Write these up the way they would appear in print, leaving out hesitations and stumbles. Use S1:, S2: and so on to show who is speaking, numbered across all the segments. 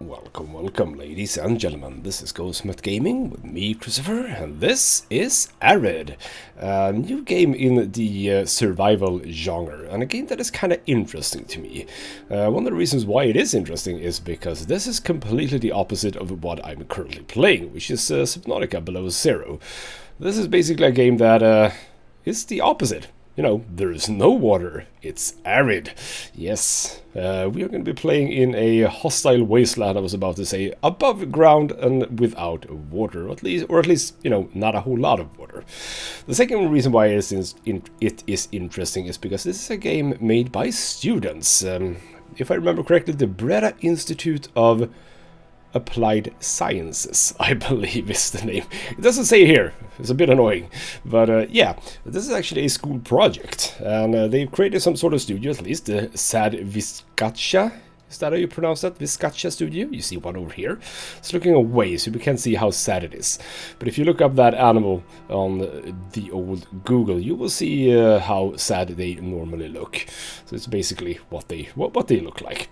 S1: Welcome, welcome, ladies and gentlemen. This is Ghostmet Gaming with me, Christopher, and this is Arid, a new game in the survival genre, and a game that is kind of interesting to me. One of the reasons why it is interesting is because this is completely the opposite of what I'm currently playing, which is Subnautica Below Zero. This is basically a game that is the opposite. You know, there's no water, it's arid. Yes, we are going to be playing in a hostile wasteland, I was about to say, above ground and without water, at least, you know, not a whole lot of water. The second reason why it is interesting is because this is a game made by students. If I remember correctly, the Breda Institute of Applied Sciences, I believe is the name. It doesn't say here, it's a bit annoying, but yeah, this is actually a school project, and they've created some sort of studio, at least, the Sad Vizcacha. Is that how you pronounce that? Vizcacha Studio? You see one over here. It's looking away, so you can see how sad it is. But if you look up that animal on the old Google, you will see how sad they normally look. So it's basically what they look like.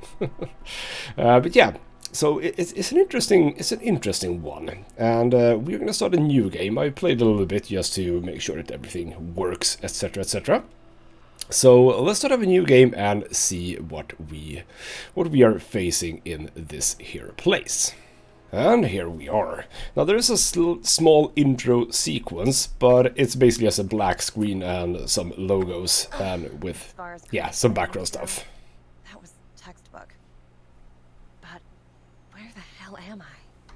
S1: But yeah. So it's an interesting one, and we're gonna start a new game. I played a little bit just to make sure that everything works, etc., etc. So let's start up a new game and see what we are facing in this here place. And here we are. Now there is a small intro sequence, but it's basically just a black screen and some logos and with some background stuff.
S2: That was textbook. Where the hell am I?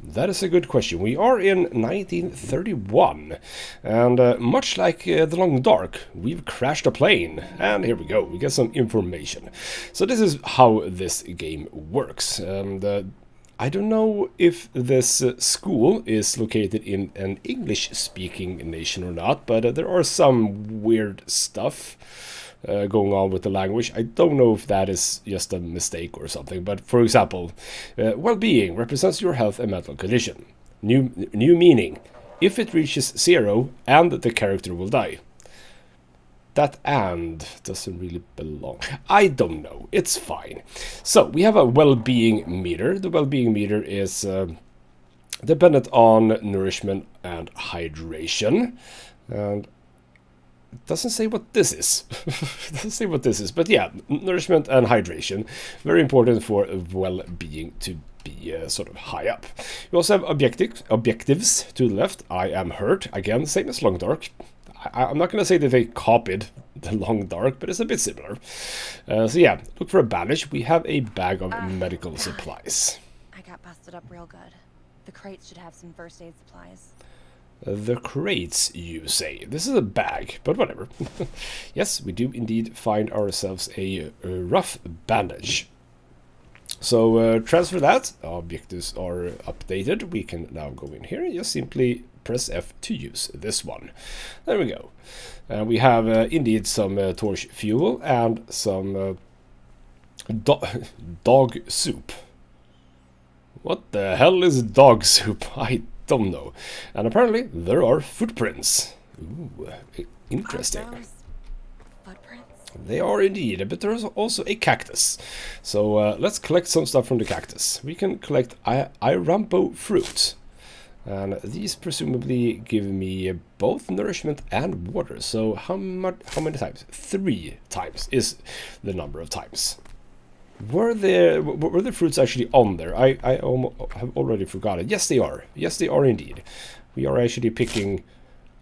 S1: That is a good question. We are in 1931, and much like The Long Dark, we've crashed a plane. And here we go, we get some information. So this is how this game works. I don't know if this school is located in an English-speaking nation or not, but there are some weird stuff going on with the language. I don't know if that is just a mistake or something, but for example, well-being represents your health and mental condition. New meaning: if it reaches 0 and the character will die. That "and" doesn't really belong. I don't know, it's fine. So we have a well-being meter. The well-being meter is dependent on nourishment and hydration, and it doesn't say what this is. It doesn't say what this is, but yeah, nourishment and hydration, very important for well-being to be sort of high up. We also have objectives to the left. I am hurt, again, same as Long Dark. I'm not going to say that they copied the Long Dark, but it's a bit similar. So yeah, look for a bandage. We have a bag of medical supplies.
S2: I got busted up real good. The crates should have some first aid supplies.
S1: The crates, you say? This is a bag, but whatever. Yes, we do indeed find ourselves a rough bandage. So transfer that. Objectives are updated. We can now go in here and just simply press F to use this one. There we go. We have indeed some torch fuel and some dog soup. What the hell is dog soup? I don't know. And apparently there are footprints. Ooh, interesting.
S2: Are those footprints?
S1: They are indeed, but there's also a cactus. So let's collect some stuff from the cactus. We can collect Irambo fruit. And these presumably give me both nourishment and water. So how many times? 3 times is the number of times. Were the fruits actually on there? I have already forgotten. Yes, they are. Yes, they are indeed. We are actually picking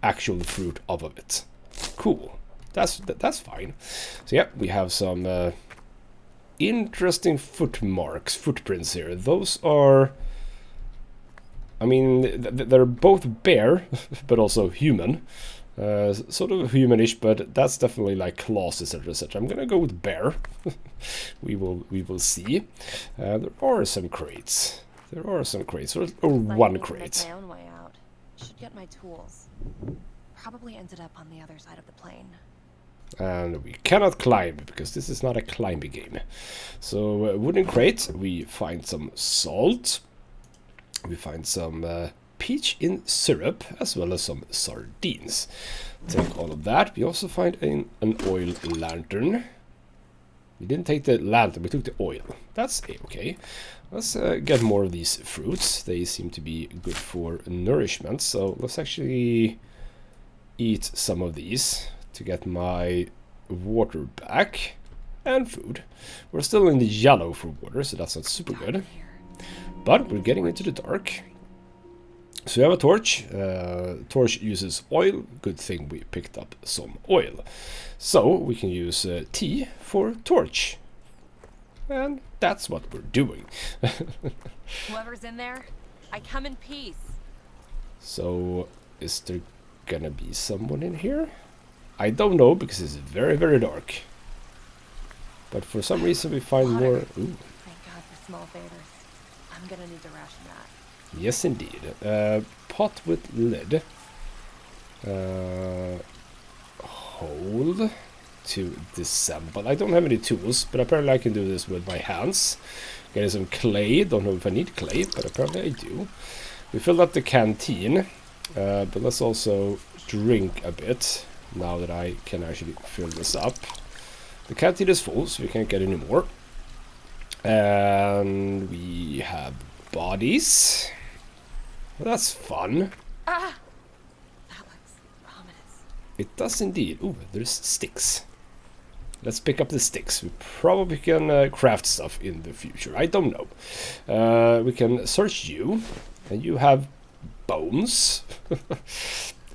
S1: actual fruit off of it. Cool. That's fine. So yeah, we have some interesting footprints here. Those are, I mean, they're both bear, but also human. Sort of humanish, but that's definitely like claws, etc., etc. I'm gonna go with bear. we will see. There are some crates. Or one crate.
S2: My own way out. Should get my tools. Probably ended up on the other side of the plane.
S1: And we cannot climb because this is not a climbing game. So wooden crate. We find some salt. We find some peach in syrup, as well as some sardines. Take all of that. We also find an oil lantern. We didn't take the lantern, we took the oil. that's okay. Let's get more of these fruits. They seem to be good for nourishment. So let's actually eat some of these to get my water back. And food. We're still in the yellow for water, so that's not super good. But we're getting into the dark. So we have a torch. Torch uses oil. Good thing we picked up some oil. So we can use T for torch. And that's what we're doing.
S2: Whoever's in there, I come in peace.
S1: So is there gonna be someone in here? I don't know because it's very, very dark. But for some reason we find
S2: Water.
S1: more... Ooh.
S2: Thank God for small favors. I'm gonna need to ration that.
S1: Yes, indeed. Pot with lid. Hold to disassemble. I don't have any tools, but apparently I can do this with my hands. Getting some clay. Don't know if I need clay, but apparently I do. We filled up the canteen, but let's also drink a bit now that I can actually fill this up. The canteen is full, so we can't get any more. And we have bodies. Well, that's fun.
S2: Ah! That looks ominous.
S1: It does indeed. Ooh, there's sticks. Let's pick up the sticks. We probably can craft stuff in the future. I don't know. We can search you. And you have bones.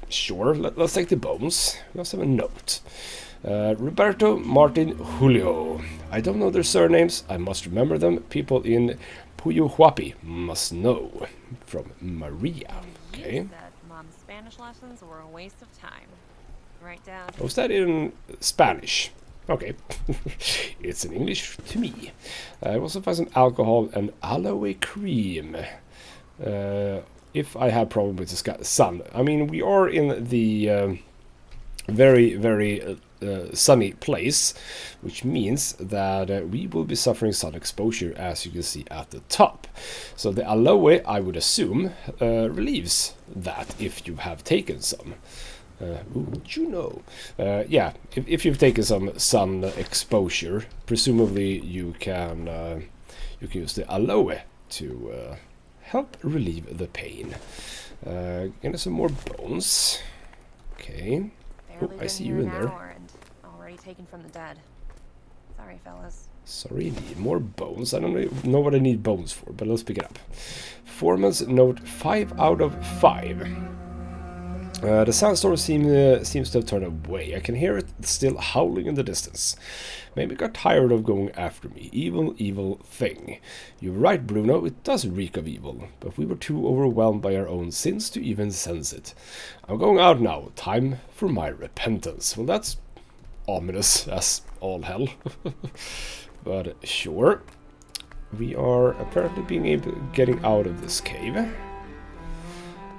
S1: Sure, let's take the bones. We also have a note. Roberto, Martin, Julio. I don't know their surnames. I must remember them. People in Puyuhuapi must know. From Maria. Okay.
S2: You said Mom's Spanish lessons were a waste of time. Write down.
S1: Was that in Spanish? Okay. It's in English to me. I also find some alcohol and aloe cream. If I have problem with the sun. I mean, we are in the very, very sunny place, which means that we will be suffering sun exposure, as you can see at the top. So the aloe, I would assume, relieves that if you have taken some. Would you know? Yeah, if you've taken some sun exposure, presumably you can use the aloe to help relieve the pain. Getting some more bones. Okay. Oh, I see you in there.
S2: And already taken from the dead. Sorry, fellas.
S1: Sorry, indeed. More bones. I don't know what I need bones for, but let's pick it up. Foreman's note 5 out of 5. The sandstorm seems to have turned away. I can hear it still howling in the distance. Maybe it got tired of going after me. Evil, evil thing. You're right, Bruno. It does reek of evil. But we were too overwhelmed by our own sins to even sense it. I'm going out now. Time for my repentance. Well, that's ominous as all hell. But sure. We are apparently getting out of this cave.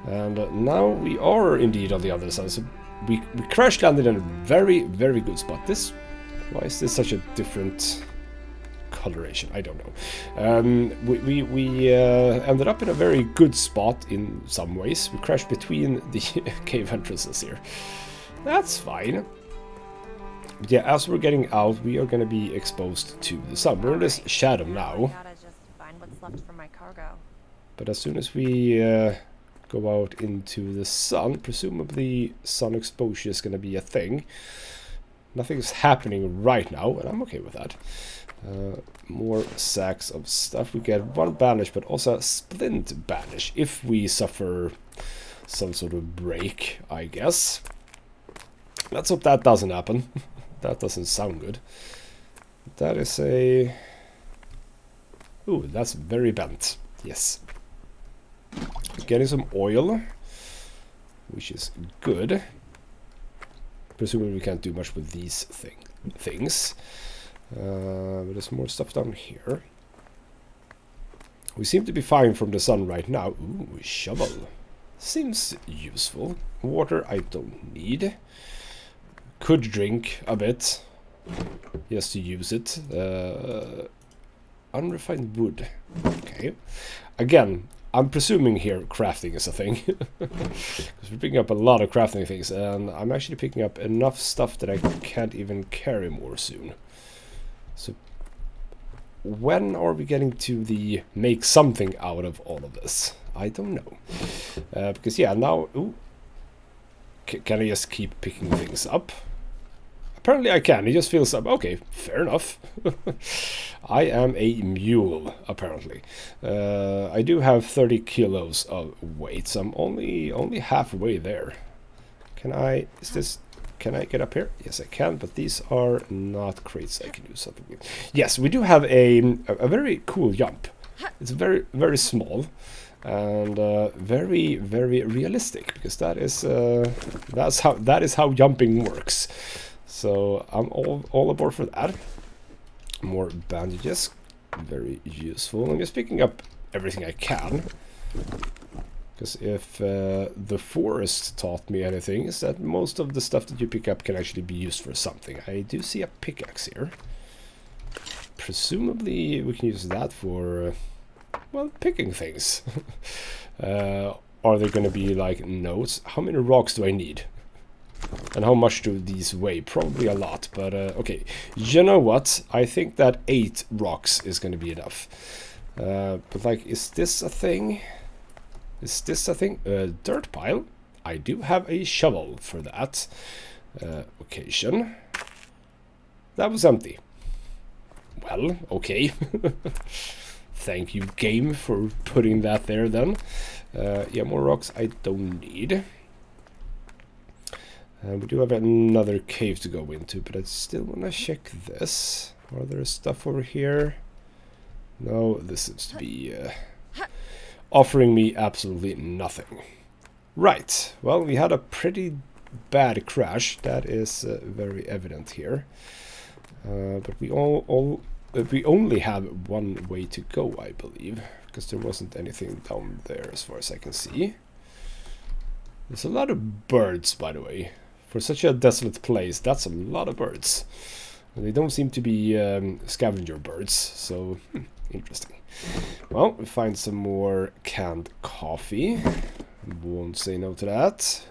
S1: And now we are indeed on the other side. So we crash landed in a very, very good spot. Why is this such a different coloration? I don't know. We ended up in a very good spot in some ways. We crashed between the cave entrances here. That's fine. But yeah, as we're getting out, we are going to be exposed to the sun. We're in this shadow now.
S2: Gotta just find what's left from my cargo.
S1: But as soon as we go out into the sun, presumably sun exposure is going to be a thing. Nothing's happening right now, and I'm okay with that. More sacks of stuff. We get one bandage, but also a splint bandage if we suffer some sort of break, I guess. Let's hope that doesn't happen. That doesn't sound good. That is a... Ooh, that's very bent. Yes. Getting some oil, which is good. Presumably we can't do much with these things. But there's more stuff down here. We seem to be fine from the sun right now. Ooh, shovel. Seems useful. Water I don't need. Could drink a bit. Just to use it. Unrefined wood. Okay. Again, I'm presuming here crafting is a thing. Because we're picking up a lot of crafting things. And I'm actually picking up enough stuff that I can't even carry more soon. So when are we getting to the make something out of all of this? I don't know. Because yeah, now... Ooh, can I just keep picking things up? Apparently I can. It just feels up. Okay, fair enough. I am a mule, apparently. I do have 30 kilos of weight, so I'm only halfway there. Can I... Is this... Can I get up here? Yes, I can, but these are not crates I can do something with. Yes, we do have a very cool jump. It's very, very small and very, very realistic, because that is how jumping works. So I'm all aboard for that. More bandages, very useful. I'm just picking up everything I can. Because if the forest taught me anything, is that most of the stuff that you pick up can actually be used for something. I do see a pickaxe here. Presumably we can use that for, well, picking things. Are there going to be like notes? How many rocks do I need? And how much do these weigh? Probably a lot, but okay. You know what? I think that 8 rocks is going to be enough. But like, is this a thing? Is this a thing? Dirt pile. I do have a shovel for that occasion. That was empty. Well, okay. Thank you, game, for putting that there then. Yeah, more rocks I don't need. We do have another cave to go into, but I still want to check this. Are there stuff over here? No, this seems to be... offering me absolutely nothing. Right, well, we had a pretty bad crash. That is very evident here. But we only have one way to go, I believe, because there wasn't anything down there as far as I can see. There's a lot of birds, by the way. For such a desolate place, that's a lot of birds. And they don't seem to be scavenger birds, so interesting. Well, we find some more canned coffee. Won't say no to that.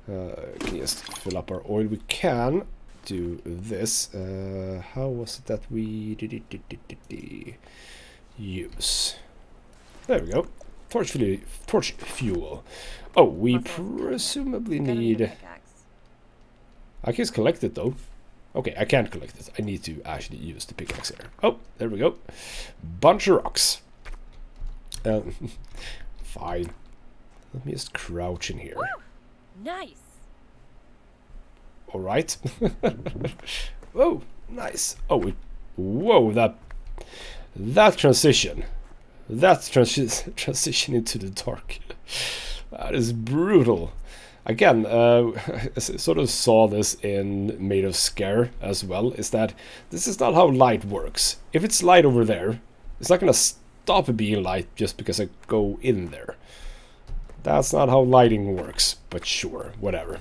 S1: Can just fill up our oil. We can do this. How was it that we did use? There we go. Torch fuel. Oh, we presumably need... I can just collect it though. Okay, I can't collect it. I need to actually use the pickaxe here. Oh, there we go. Bunch of rocks. Fine. Let me just crouch in here.
S2: Woo! Nice.
S1: All right. Whoa, nice. Oh, whoa! That transition. That transition into the dark. That is brutal. Again, I sort of saw this in Made of Scare as well, is that this is not how light works. If it's light over there, it's not going to stop it being light just because I go in there. That's not how lighting works, but sure, whatever.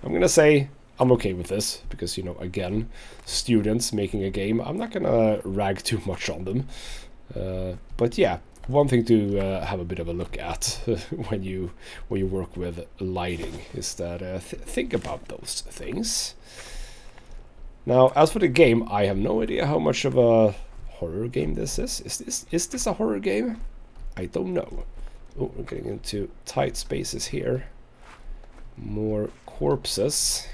S1: I'm going to say I'm okay with this, because, you know, again, students making a game, I'm not going to rag too much on them. But yeah. One thing to have a bit of a look at when you work with lighting is that think about those things. Now, as for the game, I have no idea how much of a horror game this is. Is this a horror game? I don't know. Oh, we're getting into tight spaces here. More corpses.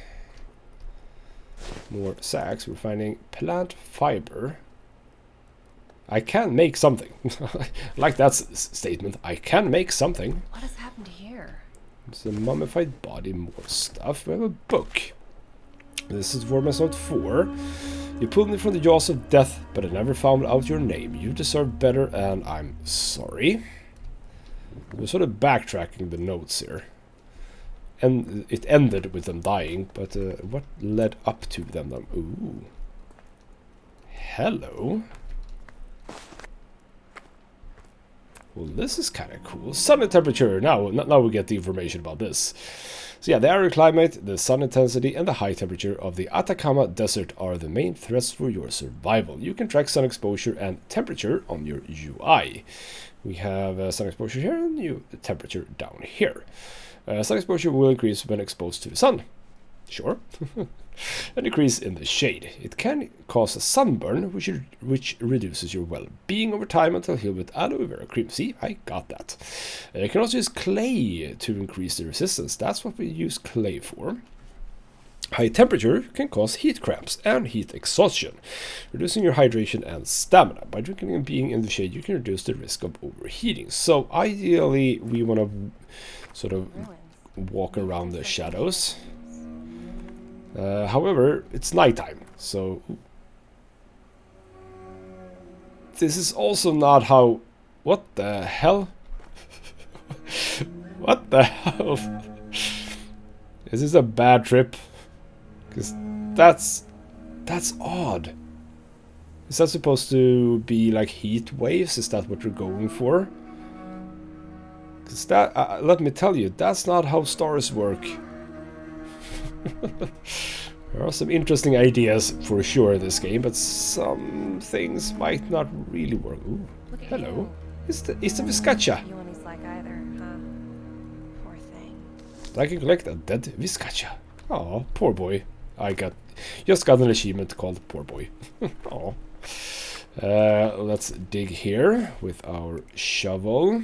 S1: More sacks. We're finding plant fiber. I can make something. Like that statement. I can make something.
S2: What has happened here?
S1: It's a mummified body, more stuff. We have a book. This is Vormas Note 4. You pulled me from the jaws of death, but I never found out your name. You deserve better, and I'm sorry. We're sort of backtracking the notes here. And it ended with them dying, but what led up to them? Ooh. Hello. Well, this is kind of cool. Sun and temperature. Now we get the information about this. So yeah, the arid climate, the sun intensity, and the high temperature of the Atacama Desert are the main threats for your survival. You can track sun exposure and temperature on your UI. We have sun exposure here and temperature down here. Sun exposure will increase when exposed to the sun. Sure. A decrease in the shade. It can cause a sunburn, which reduces your well-being over time until healed with aloe vera cream. See, I got that. You can also use clay to increase the resistance. That's what we use clay for. High temperature can cause heat cramps and heat exhaustion, reducing your hydration and stamina. By drinking and being in the shade, you can reduce the risk of overheating. So ideally, we want to sort of walk around the shadows. However, it's nighttime, so this is also not how... What the hell? What the hell? Is this a bad trip? Because that's odd. Is that supposed to be like heat waves? Is that what you're going for? Because that, let me tell you, that's not how stars work. There are some interesting ideas for sure in this game, but some things might not really work. Ooh, hello. It's the Vizcacha.
S2: You and he's like either, huh? Poor thing.
S1: I can collect a dead Vizcacha. Oh, poor boy. I just got an achievement called Poor Boy. Oh. Let's dig here with our shovel.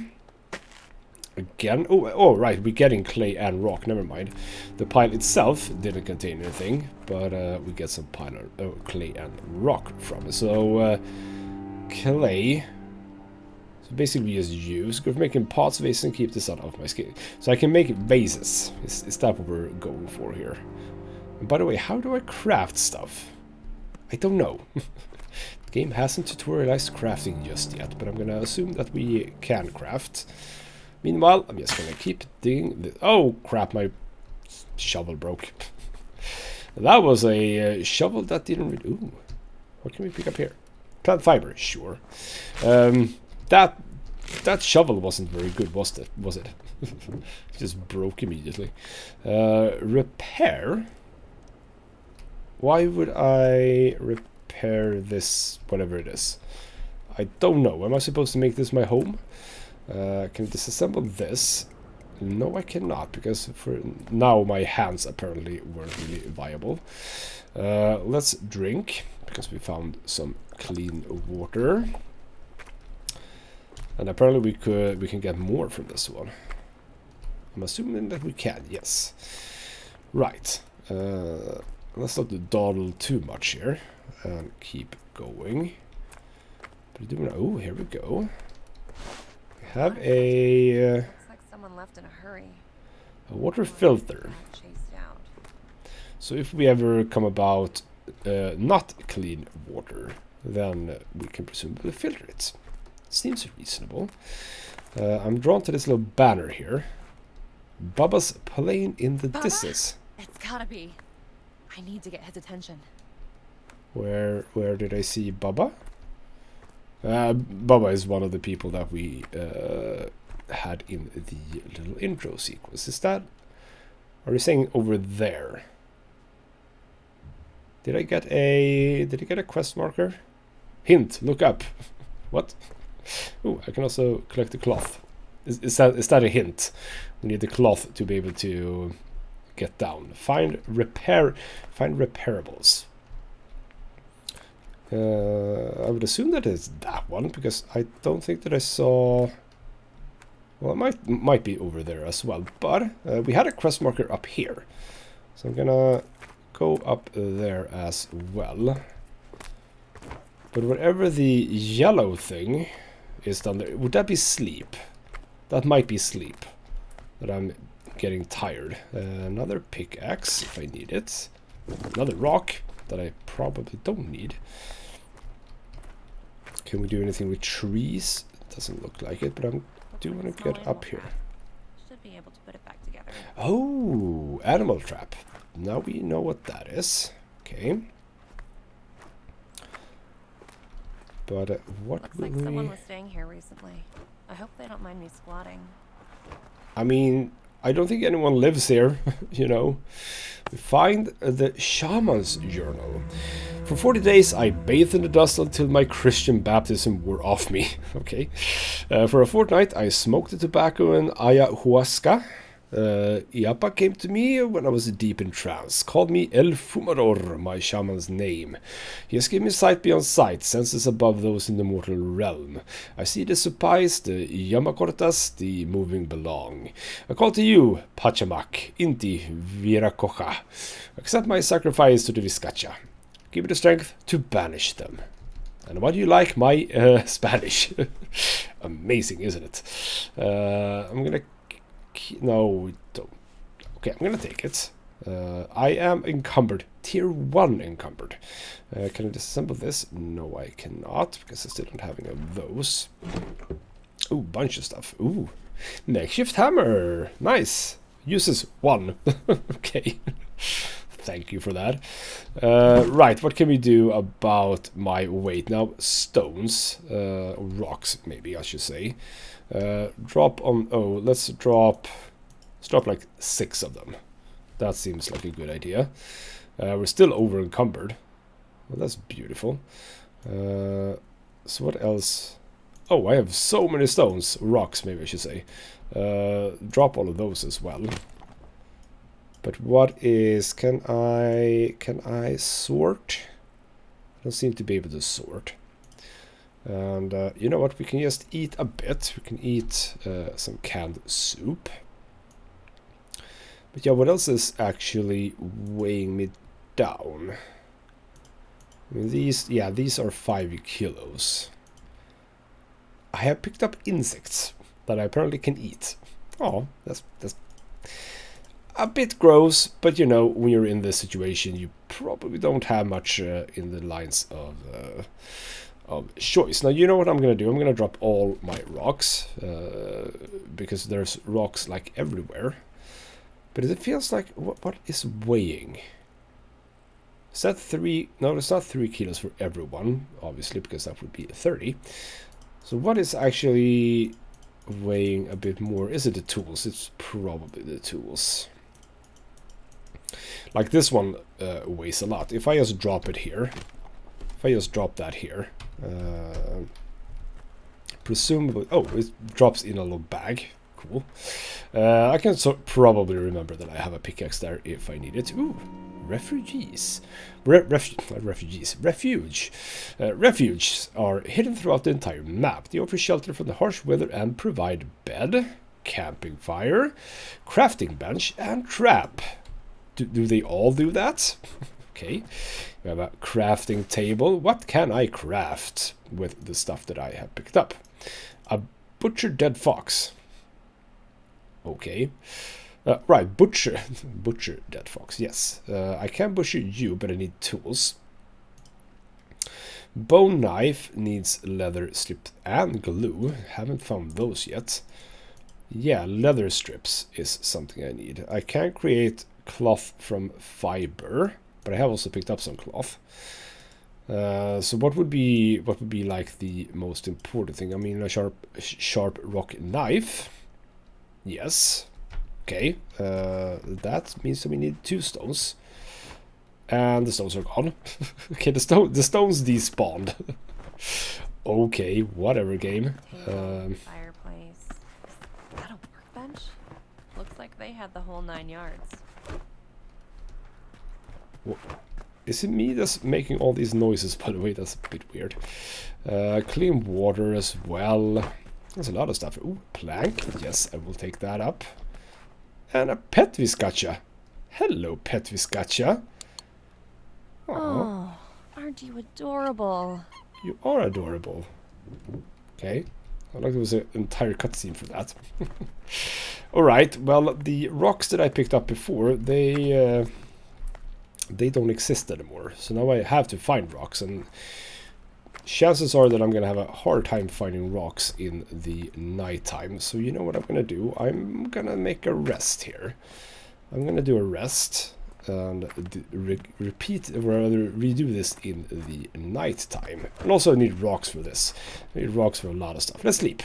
S1: Again, oh right, we're getting clay and rock, never mind. The pile itself didn't contain anything, but we get some clay and rock from it. So, clay. So basically we just use, go for making pots, vases, and keep this out of my skin. So I can make vases, is that what we're going for here? And by the way, how do I craft stuff? I don't know. The game hasn't tutorialized crafting just yet, but I'm gonna assume that we can craft. Meanwhile, I'm just gonna keep digging this. Oh crap, my shovel broke. That was a shovel that didn't really... Ooh, what can we pick up here? Plant fiber, sure. That shovel wasn't very good, was it? Just broke immediately. Repair? Why would I repair this, whatever it is? I don't know. Am I supposed to make this my home? Can I disassemble this? No, I cannot, because for now my hands apparently weren't really viable. Let's drink, because we found some clean water. And apparently we can get more from this one. I'm assuming that we can, yes. Right. Let's not dawdle too much here and keep going. But oh, here we go. We have a
S2: Looks like someone left in a hurry.
S1: A water filter.
S2: Chased out.
S1: So if we ever come about not clean water, then we can presumably filter it. Seems reasonable. I'm drawn to this little banner here. Bubba's plane in the distance.
S2: It's gotta be. I need to get his attention.
S1: Where did I see Bubba? Bubba is one of the people that we had in the little intro sequence. Is that... Are you saying over there? Did I get a quest marker? Hint, look up. What? Oh, I can also collect the cloth. Is that a hint? We need the cloth to be able to get down. Find reparables. I would assume that is that one, because I don't think that I saw... Well, it might be over there as well, but we had a quest marker up here. So I'm gonna go up there as well. But whatever the yellow thing is down there, would that be sleep? That might be sleep. That I'm getting tired. Another pickaxe if I need it. Another rock that I probably don't need. Can we do anything with trees? It doesn't look like it, but I do want to get up here.
S2: Should be able to put it back together.
S1: Oh, animal trap. Now we know what that is. Okay. But what
S2: Looks
S1: will
S2: like
S1: we...
S2: someone was staying here recently. I hope they don't mind me squatting.
S1: I mean, I don't think anyone lives here, you know. We find the shaman's journal. For 40 days, I bathed in the dust until my Christian baptism wore off me. Okay. For a fortnight, I smoked the tobacco and ayahuasca. Iapa came to me when I was deep in trance, called me El Fumador, my shaman's name. He has given me sight beyond sight, senses above those in the mortal realm. I see the supais, the Yamakortas, the moving belong. I call to you, Pachamak, Inti Virakocha. Accept my sacrifice to the Vizcacha. Give me the strength to banish them. And why do you like my Spanish? Amazing, isn't it? I'm gonna... No, we don't. Okay, I'm gonna take it. I am encumbered. Tier 1 encumbered. Can I disassemble this? No, I cannot, because I still don't have any of those. Ooh, bunch of stuff. Ooh, makeshift hammer. Nice. Uses 1. Okay. Thank you for that. Right, what can we do about my weight? Now, stones, rocks, maybe I should say. Drop on, let's drop like 6 of them. That seems like a good idea. We're still over encumbered. Well, that's beautiful. So what else? Oh, I have so many stones, rocks maybe I should say. Drop all of those as well. But what is, can I sort? I don't seem to be able to sort. And you know what, we can just eat a bit. We can eat some canned soup. But yeah, what else is actually weighing me down? I mean, these are 5 kilos. I have picked up insects that I apparently can eat. Oh, that's a bit gross, but you know, when you're in this situation, you probably don't have much in the lines of choice. Now, you know what I'm gonna do? I'm gonna drop all my rocks, because there's rocks like everywhere. But it feels like, what is weighing? Is that 3? No, it's not 3 kilos for everyone, obviously, because that would be 30. So what is actually weighing a bit more? Is it the tools? It's probably the tools. Like this one weighs a lot. If I just drop it here, if I just drop that here, presumably, oh, it drops in a little bag. Cool. I can probably remember that I have a pickaxe there if I need it. Ooh, refugees. Refuge. Refuges are hidden throughout the entire map. They offer shelter from the harsh weather and provide bed, camping fire, crafting bench, and trap. Do they all do that? Okay. We have a crafting table. What can I craft with the stuff that I have picked up? A butchered dead fox. Okay. Right, butcher dead fox, yes. I can butcher you, but I need tools. Bone knife needs leather strips and glue. Haven't found those yet. Yeah, leather strips is something I need. I can create cloth from fiber, but I have also picked up some cloth. So what would be like the most important thing? I mean, a sharp rock knife. Yes. Okay. That means that we need 2 stones. And the stones are gone. Okay, the stones despawned. Okay, whatever, game.
S2: Fireplace. Is that a workbench? Looks like they had the whole 9 yards.
S1: Is it me that's making all these noises, by the way? That's a bit weird. Clean water as well. There's a lot of stuff. Ooh, plank. Yes, I will take that up. And a pet Vizcacha. Hello, pet Vizcacha.
S2: Oh, aren't you adorable?
S1: You are adorable. Okay. I like there was an entire cutscene for that. Alright, well, the rocks that I picked up before, they don't exist anymore. So now I have to find rocks, and chances are that I'm going to have a hard time finding rocks in the nighttime. So you know what I'm going to do? I'm going to make a rest here. I'm going to do a rest and repeat, or rather redo this in the nighttime. And also I need rocks for this. I need rocks for a lot of stuff. Let's sleep.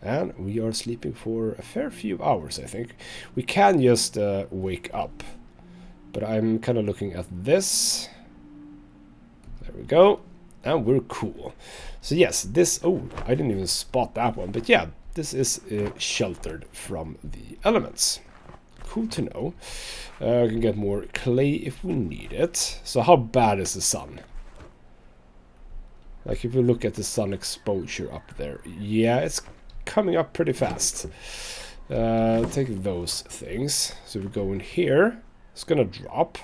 S1: And we are sleeping for a fair few hours, I think. We can just wake up. But I'm kind of looking at this. There we go. And we're cool. So yes, this... Oh, I didn't even spot that one. But yeah, this is sheltered from the elements. Cool to know. We can get more clay if we need it. So how bad is the sun? Like if we look at the sun exposure up there. Yeah, it's coming up pretty fast. Take those things. So we go in here. It's gonna drop.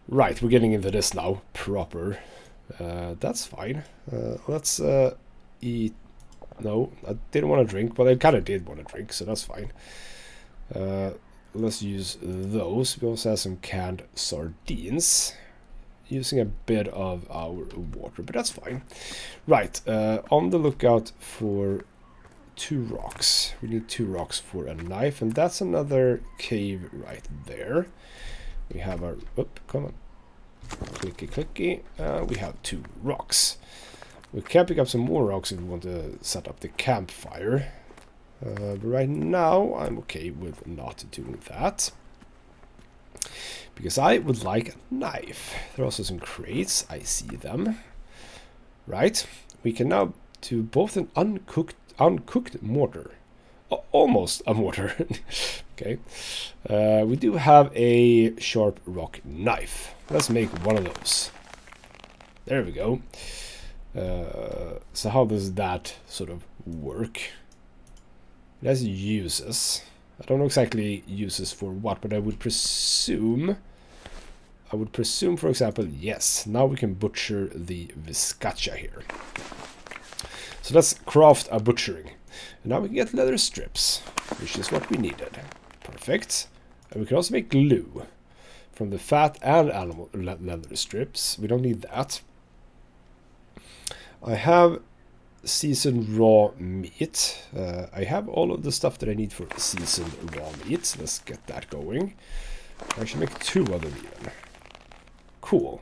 S1: Right, we're getting into this now. Proper. That's fine. Let's eat. No, I didn't want to drink, but I kind of did want to drink, so that's fine. Let's use those. We also have some canned sardines. Using a bit of our water, but that's fine. Right, on the lookout for 2 rocks. We need 2 rocks for a knife, and that's another cave right there. We have our... Oop, come on. Clicky, clicky. We have 2 rocks. We can pick up some more rocks if we want to set up the campfire. But right now, I'm okay with not doing that. Because I would like a knife. There are also some crates. I see them. Right. We can now do both an uncooked mortar. Almost a mortar. Okay. We do have a sharp rock knife. Let's make one of those. There we go. So how does that sort of work? It has uses. I don't know exactly uses for what, but I would presume, for example, yes, now we can butcher the viscacha here. So let's craft a butchering. And now we can get leather strips, which is what we needed. Perfect. And we can also make glue from the fat and animal leather strips. We don't need that. I have seasoned raw meat. I have all of the stuff that I need for seasoned raw meat. Let's get that going. I should make 2 of them even. Cool.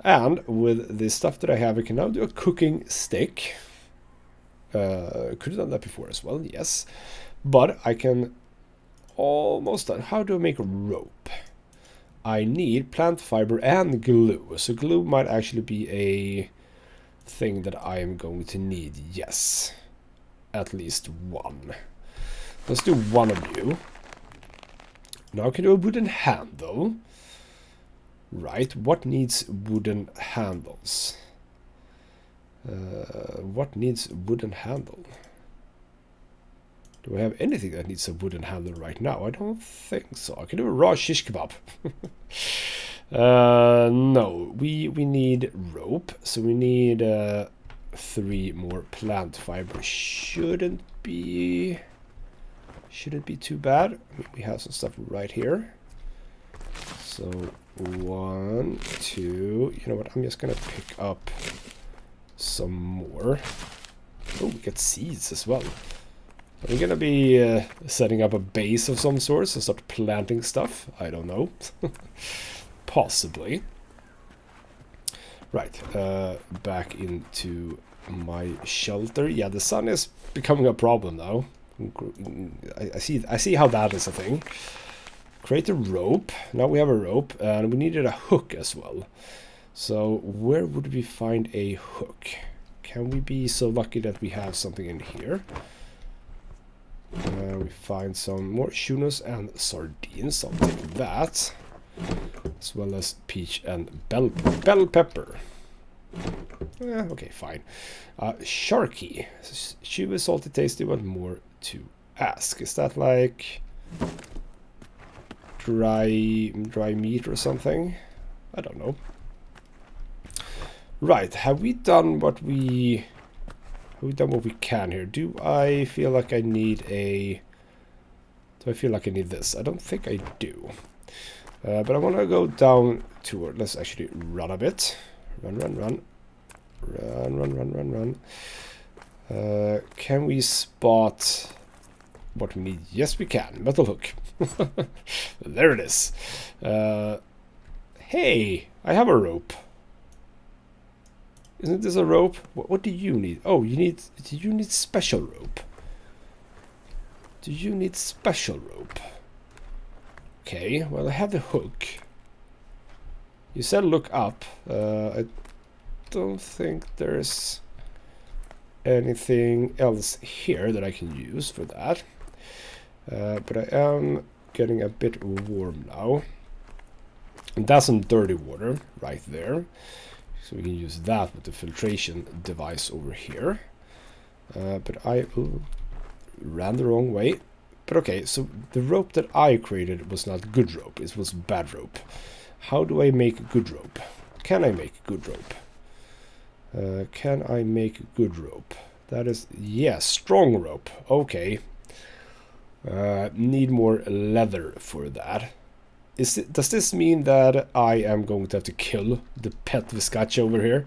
S1: And with the stuff that I have, I can now do a cooking stick. Could have done that before as well, yes. But I can almost done. How do I make rope? I need plant fiber and glue. So glue might actually be a thing that I am going to need, yes. At least 1. Let's do 1 of you. Now I can do a wooden handle. Right, what needs wooden handles? What needs wooden handle? Do I have anything that needs a wooden handle right now? I don't think so. I can do a raw shish kebab. No, we need rope, so we need 3 more plant fiber. Shouldn't be too bad. I mean, we have some stuff right here. So 1, 2. You know what? I'm just gonna pick up some more. Oh, we get seeds as well. Are we gonna be setting up a base of some sort and start planting stuff? I don't know. Possibly. Right, back into my shelter. Yeah, the sun is becoming a problem now. I see how that is a thing. Create a rope. Now we have a rope, and we needed a hook as well. So where would we find a hook? Can we be so lucky that we have something in here? We find some more tunas and sardines. I'll take that. As well as peach and bell pepper. Okay, fine. Sharky. Chewy, salty, tasty, but more to ask. Is that like dry meat or something? I don't know. Right, have we done what we can here? Do I feel like I need this? I don't think I do. But I want to go down toward... Let's actually run a bit. Run. Can we spot what we need? Yes, we can. Metal hook. There it is. Hey, I have a rope. Isn't this a rope? What do you need? Oh, do you need special rope? Do you need special rope? Okay, well, I have the hook. You said look up. I don't think there's anything else here that I can use for that. But I am getting a bit warm now. And that's some dirty water right there. So we can use that with the filtration device over here. But I ran the wrong way. But okay, so the rope that I created was not good rope. It was bad rope. How do I make good rope? Can I make good rope? Can I make good rope? That is, yes, strong rope. Okay. Need more leather for that. Does this mean that I am going to have to kill the pet Viscacha over here?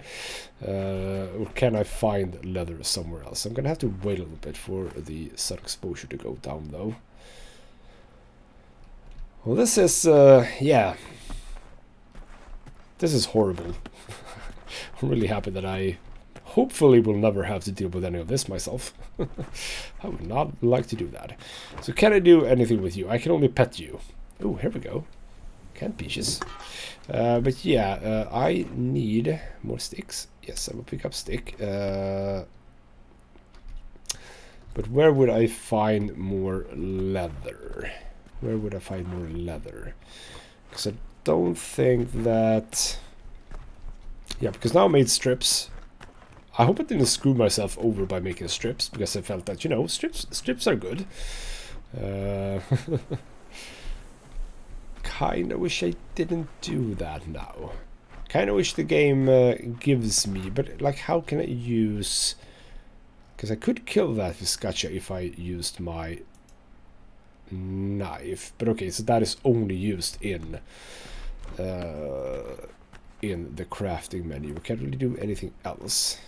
S1: Or can I find leather somewhere else? I'm gonna have to wait a little bit for the sun exposure to go down though. Well, this is, yeah. This is horrible. I'm really happy that I hopefully will never have to deal with any of this myself. I would not like to do that. So can I do anything with you? I can only pet you. Oh, here we go. Can peaches. But yeah, I need more sticks. Yes, I will pick up stick. But where would I find more leather? Where would I find more leather? Because I don't think that... Yeah, because now I made strips. I hope I didn't screw myself over by making strips, because I felt that, you know, strips are good. Kinda wish I didn't do that now. Kinda wish the game gives me, but like, how can I use... Because I could kill that Viscacha if I used my knife. But okay, so that is only used in the crafting menu. We can't really do anything else.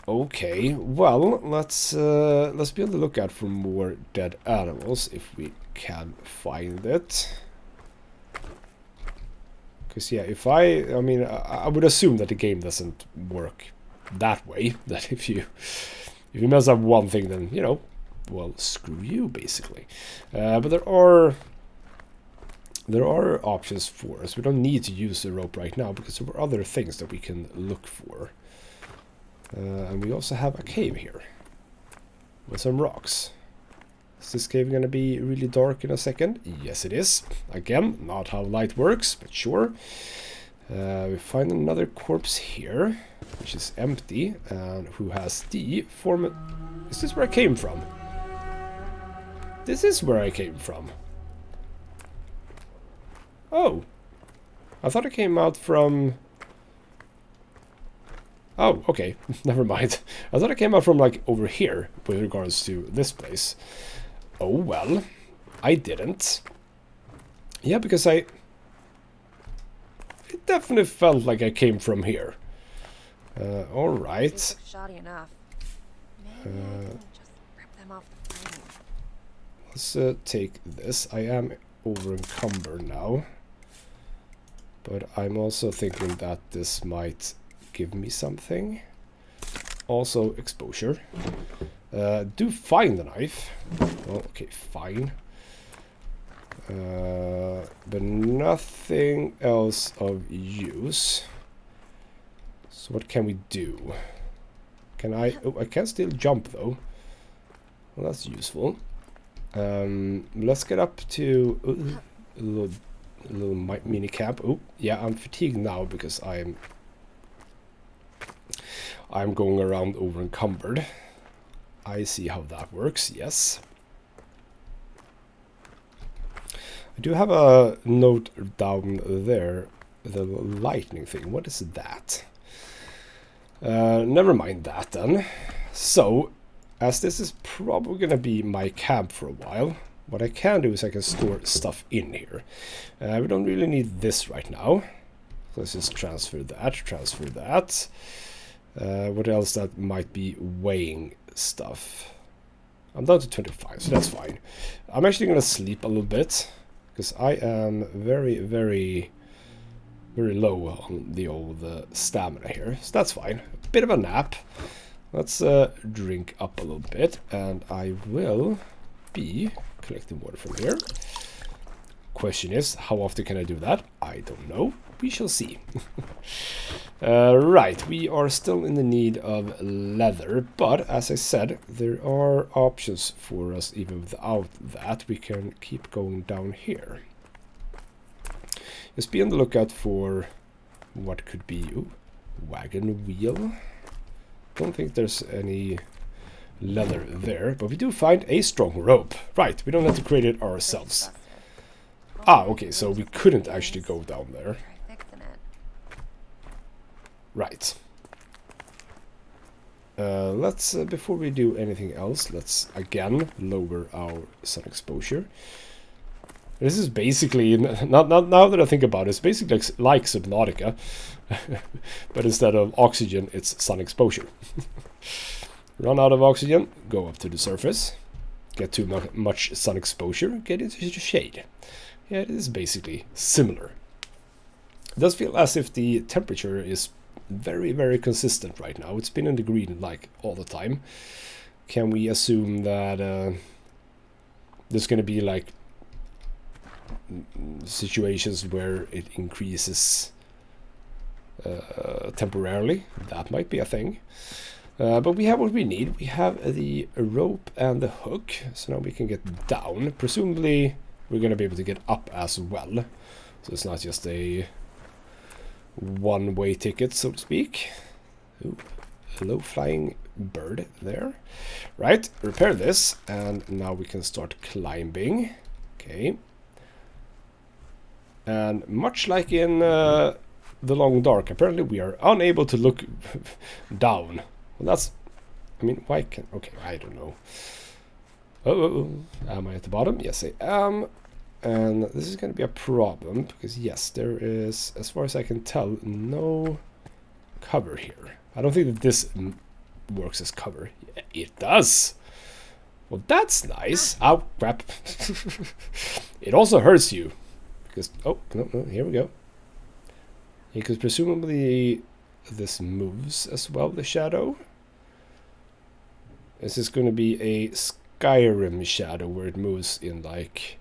S1: Okay, well, let's be on the lookout for more dead animals if we can find it. Because yeah, if I mean, I would assume that the game doesn't work that way. That if you mess up one thing, then, you know, well, screw you, basically. But there are options for us. We don't need to use the rope right now because there are other things that we can look for. And we also have a cave here with some rocks. Is this cave going to be really dark in a second? Yes, it is. Again, not how light works, but sure. We find another corpse here, which is empty, and who has the form... Is this where I came from? This is where I came from. Oh. I thought it came out from... Oh, okay. Never mind. I thought it came out from, like, over here with regards to this place. Oh, well. I didn't. Yeah, because it definitely felt like I came from here. Alright.
S2: Shoddy enough. Maybe I can just rip them off the frame.
S1: Let's take this. I am over encumbered now. But I'm also thinking that this might... give me something. Also exposure. Do find the knife. Well, okay, fine. But nothing else of use. So what can we do? Can I... Oh, I can still jump though. Well, that's useful. Let's get up to a little mini camp. Oh, yeah, I'm fatigued now because I'm going around over encumbered. I see how that works, yes. I do have a note down there, the lightning thing. What is that? Never mind that then. So, as this is probably going to be my camp for a while, what I can do is I can store stuff in here. We don't really need this right now. So let's just transfer that. What else that might be weighing stuff? I'm down to 25, so that's fine. I'm actually going to sleep a little bit because I am very, very, very low on the old stamina here. So that's fine. A bit of a nap. Let's drink up a little bit, and I will be collecting water from here. question is, how often can I do that? I don't know. We shall see. Right, we are still in the need of leather, but as I said, there are options for us even without that. We can keep going down here. Just be on the lookout for what could be... Ooh, wagon wheel. Don't think there's any leather there, but we do find a strong rope. Right, we don't have to create it ourselves. Ah, okay, so we couldn't actually go down there. Right. Let's, before we do anything else, let's again lower our sun exposure. This is basically, now that I think about it, it's basically like Subnautica, but instead of oxygen, it's sun exposure. Run out of oxygen, go up to the surface, get too much sun exposure, get into the shade. Yeah, it is basically similar. It does feel as if the temperature is very, very consistent right now. It's been in the green like all the time. Can we assume that there's going to be like situations where it increases temporarily? That might be a thing. But we have what we need. We have the rope and the hook, so now we can get down. Presumably we're going to be able to get up as well, so it's not just a one-way ticket, so to speak. Ooh, hello flying bird there. Right, repair this, and now we can start climbing. Okay. And much like in The Long Dark, apparently we are unable to look down. Well, that's... I mean, why can... Okay, I don't know. Oh, am I at the bottom? Yes, I am. And this is going to be a problem, because yes, there is, as far as I can tell, no cover here. I don't think that this works as cover. Yeah, it does! Well, that's nice. Ow, crap. It also hurts you. Because, oh, no, here we go. Because presumably this moves as well, the shadow. This is going to be a Skyrim shadow where it moves in like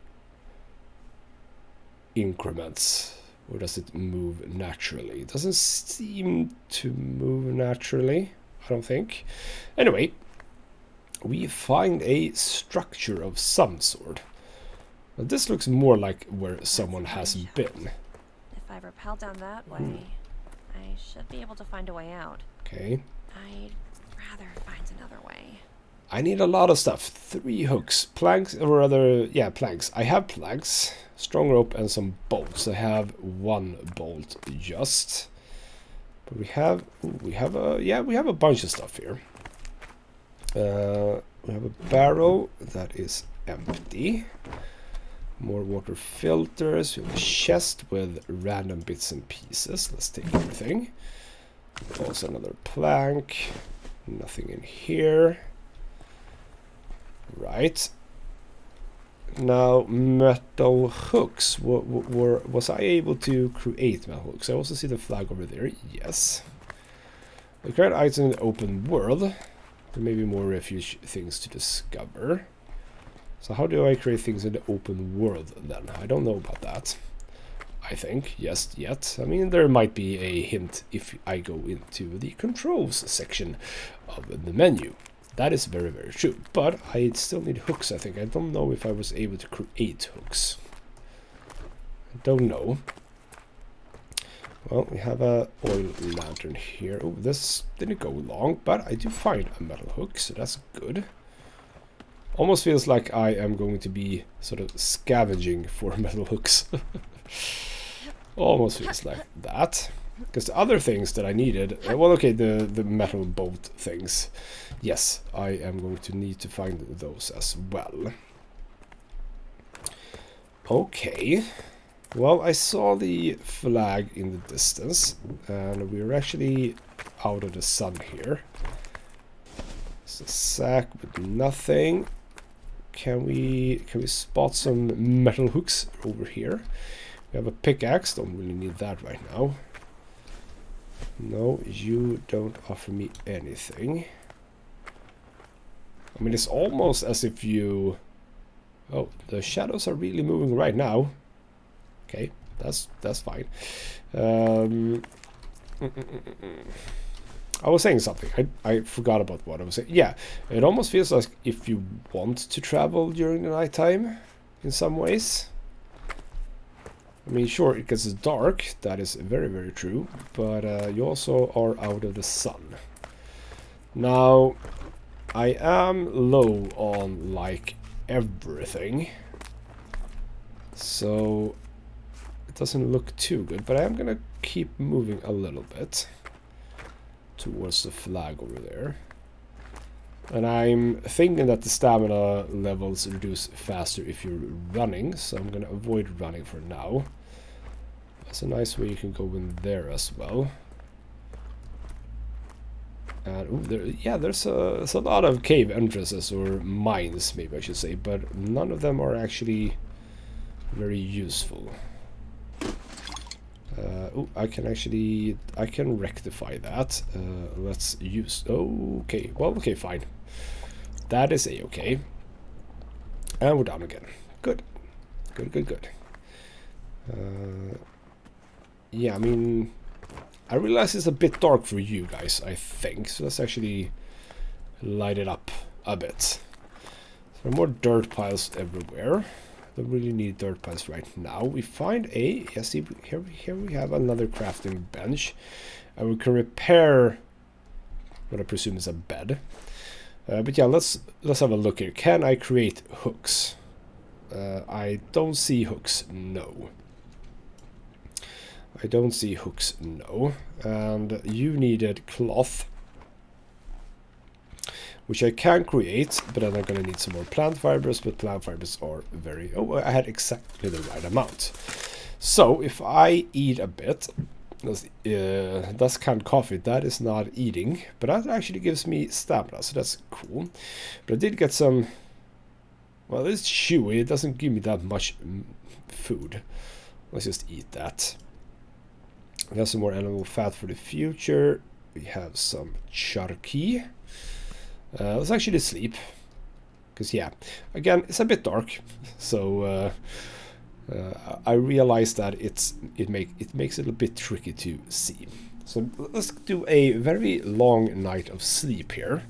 S1: increments. Or does it move naturally? It doesn't seem to move naturally, I don't think. Anyway, we find a structure of some sort. Now, this looks more like where someone has been.
S2: If I rappel down that way, I should be able to find a way out.
S1: Okay.
S2: I'd rather find another way.
S1: I need a lot of stuff. 3 hooks, planks, or rather, yeah, planks. I have planks, strong rope, and some bolts. I have 1 bolt just. But we have a bunch of stuff here. We have a barrel that is empty. More water filters. We have a chest with random bits and pieces. Let's take everything. Also another plank. Nothing in here. Right. Now, metal hooks. Was I able to create metal hooks? I also see the flag over there. Yes. The current items in the open world. There may be more refuge things to discover. So how do I create things in the open world then? I don't know about that. I think, yes, yet. I mean, there might be a hint if I go into the controls section of the menu. That is very, very true. But I still need hooks, I think. I don't know if I was able to create hooks. I don't know. Well, we have a oil lantern here. Oh, this didn't go long, but I do find a metal hook, so that's good. Almost feels like I am going to be sort of scavenging for metal hooks. Almost feels like that. Because the other things that I needed... well, okay, the metal bolt things. Yes, I am going to need to find those as well. Okay. Well, I saw the flag in the distance. And we're actually out of the sun here. It's a sack with nothing. Can we spot some metal hooks over here? We have a pickaxe. Don't really need that right now. No, you don't offer me anything. I mean, it's almost as if you... Oh, the shadows are really moving right now. Okay, that's fine. I was saying something. I forgot about what I was saying. Yeah, it almost feels like if you want to travel during the nighttime in some ways. I mean, sure, it gets dark. That is very, very true. But you also are out of the sun. Now, I am low on, like, everything. So, it doesn't look too good. But I am going to keep moving a little bit towards the flag over there. And I'm thinking that the stamina levels reduce faster if you're running. So I'm going to avoid running for now. That's a nice way you can go in there as well. And ooh, there's a lot of cave entrances, or mines maybe I should say, but none of them are actually very useful. I can rectify that. Let's use, okay, well, okay, fine. That is a-okay. And we're down again. Good. Good. Yeah, I mean, I realize it's a bit dark for you guys, I think. So let's actually light it up a bit. So more dirt piles everywhere. Don't really need dirt piles right now. We find yes, see, here we have another crafting bench. And we can repair what I presume is a bed. But yeah, let's have a look here. Can I create hooks? I don't see hooks, no. I don't see hooks, no. And you needed cloth, which I can create, but then I'm going to need some more plant fibers, but plant fibers are very... Oh, I had exactly the right amount. So, if I eat a bit, that's canned coffee, that is not eating, but that actually gives me stamina, so that's cool. But I did get some... Well, it's chewy, it doesn't give me that much food. Let's just eat that. We have some more animal fat for the future. We have some charqui. Let's actually sleep. Because, yeah, again, it's a bit dark. So, I realize that it makes it a bit tricky to see. So, let's do a very long night of sleep here.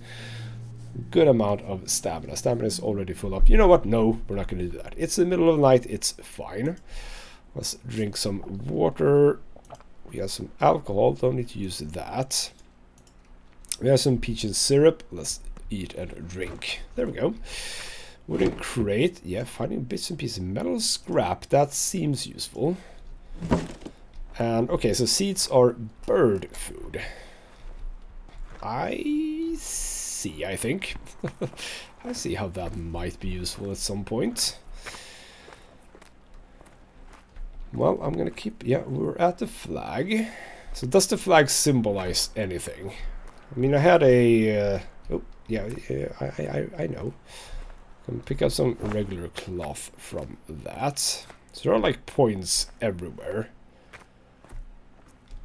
S1: Good amount of stamina. Stamina is already full up. You know what? No, we're not going to do that. It's the middle of the night. It's fine. Let's drink some water. We have some alcohol, don't need to use that. We have some peach and syrup. Let's eat and drink. There we go. Wooden crate. Yeah, finding bits and pieces of metal scrap. That seems useful. And okay, so seeds are bird food. I see, I think. I see how that might be useful at some point. Well, I'm gonna keep... Yeah, we're at the flag. So does the flag symbolize anything? I mean, I had a... oh, yeah, I know. Can pick up some regular cloth from that. So there are like points everywhere.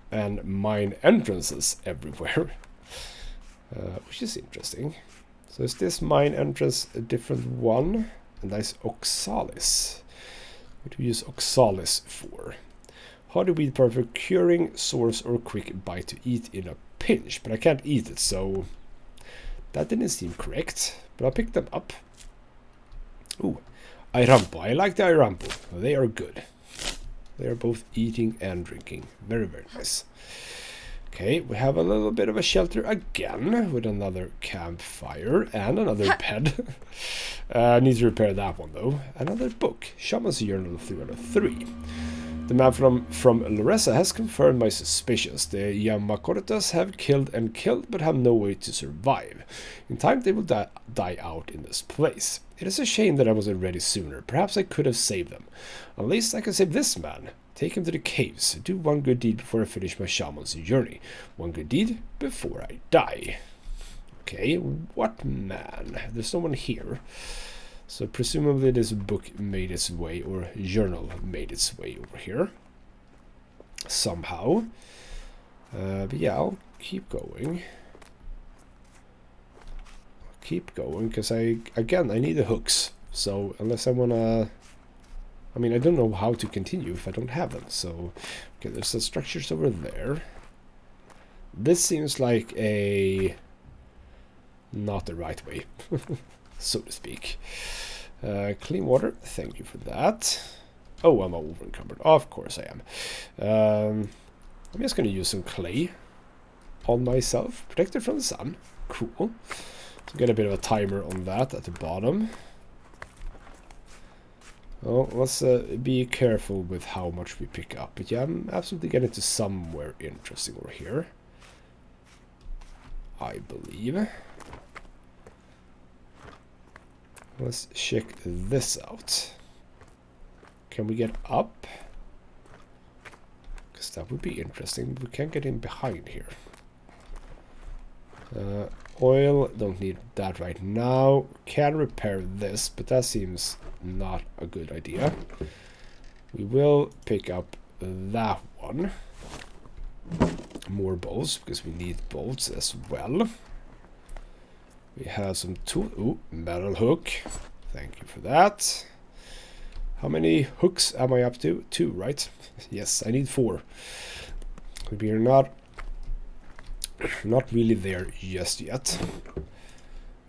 S1: And mine entrances everywhere. Which is interesting. So is this mine entrance a different one? And that's oxalis. What do we use oxalis for? How do we prefer curing, source, or quick bite to eat in a pinch? But I can't eat it, so that didn't seem correct. But I'll pick them up. Ooh, airampo. I like the airampo. They are good. They are both eating and drinking. Very, very nice. Okay, we have a little bit of a shelter again with another campfire and another bed. Need to repair that one though. Another book, Shaman's Journal 303. The man from Loresa has confirmed my suspicions. The Yamakotas have killed and killed but have no way to survive. In time they will die out in this place. It is a shame that I wasn't ready sooner. Perhaps I could have saved them. At least I can save this man. Take him to the caves. Do one good deed before I finish my shaman's journey. One good deed before I die. Okay, what man? There's no one here. So presumably this book made its way, or journal made its way over here. Somehow. But yeah, I'll keep going. Keep going, because I need the hooks. So unless I want to I mean, I don't know how to continue if I don't have them. So, okay, there's some structures over there. This seems like a... not the right way, so to speak. Clean water, thank you for that. Oh, I'm over encumbered. Of course I am. I'm just going to use some clay on myself. Protected from the sun. Cool. So get a bit of a timer on that at the bottom. Well, let's be careful with how much we pick up. But yeah, I'm absolutely getting to somewhere interesting over here, I believe. Let's check this out. Can we get up? Because that would be interesting. We can't get in behind here. Oil, don't need that right now. Can repair this, but that seems not a good idea. We will pick up that one. More bolts, because we need bolts as well. We have some tool. Ooh, metal hook. Thank you for that. How many hooks am I up to? 2, right? Yes, I need 4. We are not really there just yet.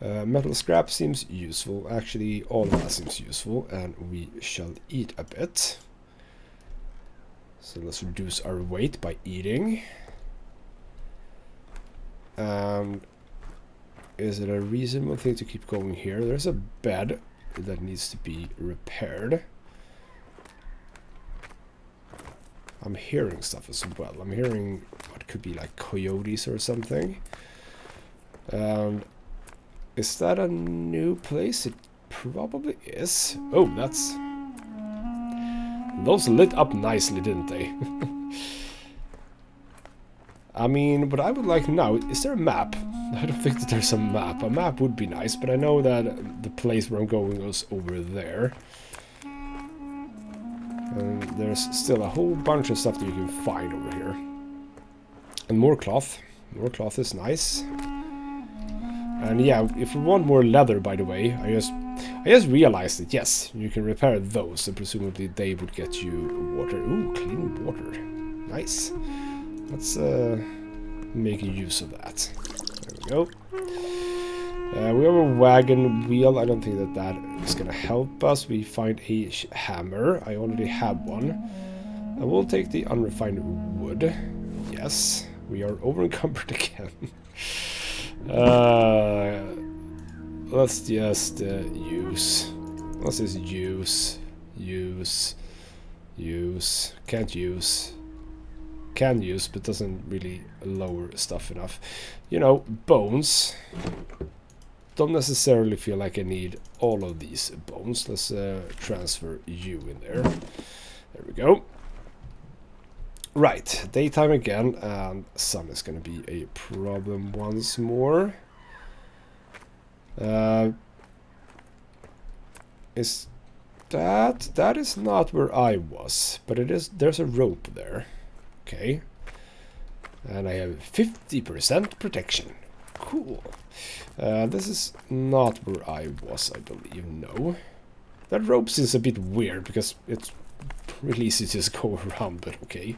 S1: Metal scrap seems useful. Actually, all of that seems useful, and we shall eat a bit. So let's reduce our weight by eating. And is it a reasonable thing to keep going here? There's a bed that needs to be repaired. I'm hearing stuff as well. I'm hearing what could be like coyotes or something. Is that a new place? It probably is. Oh, that's... those lit up nicely, didn't they? I mean, what I would like now... is there a map? I don't think that there's a map. A map would be nice, but I know that the place where I'm going goes over there. And there's still a whole bunch of stuff that you can find over here. And more cloth. More cloth is nice. And yeah, if we want more leather, by the way, I just realized that yes, you can repair those, and presumably they would get you water. Ooh, clean water. Nice. Let's make use of that. There we go. We have a wagon wheel. I don't think that that is going to help us. We find a hammer. I already have one. I will take the unrefined wood. Yes, we are over encumbered again. Let's just use. Let's just use. Can't use. Can use, but doesn't really lower stuff enough. You know, bones. Don't necessarily feel like I need all of these bones. Let's transfer you in there. There we go. Right, daytime again, and sun is going to be a problem once more. Is that is not where I was, but it is. There's a rope there. Okay, and I have 50% protection. Cool. This is not where I was, I believe. No, that rope seems a bit weird because it's really easy to just go around, but okay.